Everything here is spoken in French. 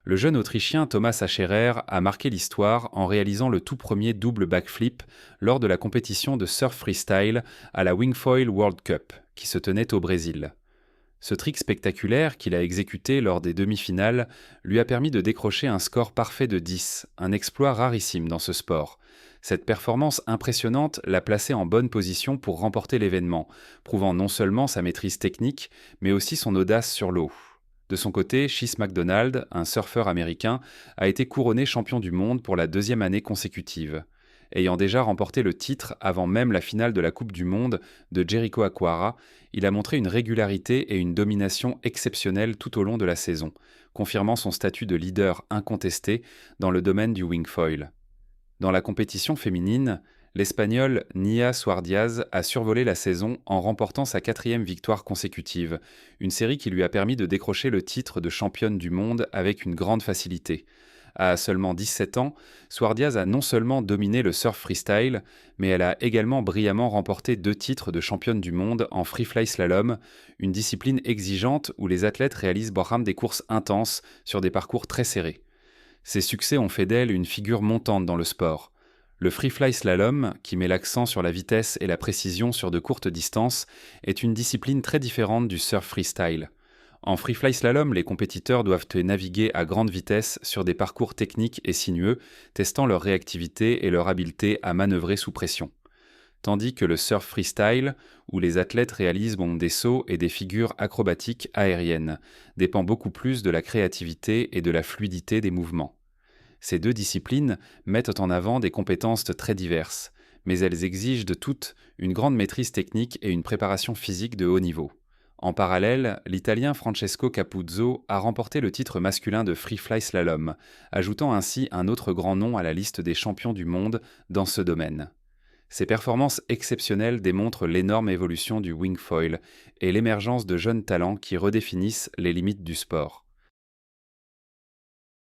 Le jeune Autrichien Thomas Acherer a marqué l'histoire en réalisant le tout premier double backflip lors de la compétition de surf freestyle à la Wingfoil World Cup, qui se tenait au Brésil. Ce trick spectaculaire qu'il a exécuté lors des demi-finales lui a permis de décrocher un score parfait de 10, un exploit rarissime dans ce sport. Cette performance impressionnante l'a placé en bonne position pour remporter l'événement, prouvant non seulement sa maîtrise technique, mais aussi son audace sur l'eau. De son côté, Chase McDonald, un surfeur américain, a été couronné champion du monde pour la deuxième année consécutive. Ayant déjà remporté le titre avant même la finale de la Coupe du Monde de Jericho Aquara, il a montré une régularité et une domination exceptionnelles tout au long de la saison, confirmant son statut de leader incontesté dans le domaine du wingfoil. Dans la compétition féminine, l'Espagnole Nia Suardiaz a survolé la saison en remportant sa quatrième victoire consécutive, une série qui lui a permis de décrocher le titre de championne du monde avec une grande facilité. À seulement 17 ans, Suardiaz a non seulement dominé le surf freestyle, mais elle a également brillamment remporté 2 titres de championne du monde en free-fly slalom, une discipline exigeante où les athlètes réalisent des courses intenses sur des parcours très serrés. Ses succès ont fait d'elle une figure montante dans le sport. Le free-fly slalom, qui met l'accent sur la vitesse et la précision sur de courtes distances, est une discipline très différente du surf freestyle. En free-fly slalom, les compétiteurs doivent naviguer à grande vitesse sur des parcours techniques et sinueux, testant leur réactivité et leur habileté à manœuvrer sous pression. Tandis que le surf freestyle, où les athlètes réalisent des sauts et des figures acrobatiques aériennes, dépend beaucoup plus de la créativité et de la fluidité des mouvements. Ces deux disciplines mettent en avant des compétences très diverses, mais elles exigent de toutes une grande maîtrise technique et une préparation physique de haut niveau. En parallèle, l'Italien Francesco Capuzzo a remporté le titre masculin de free-fly slalom, ajoutant ainsi un autre grand nom à la liste des champions du monde dans ce domaine. Ces performances exceptionnelles démontrent l'énorme évolution du wingfoil et l'émergence de jeunes talents qui redéfinissent les limites du sport.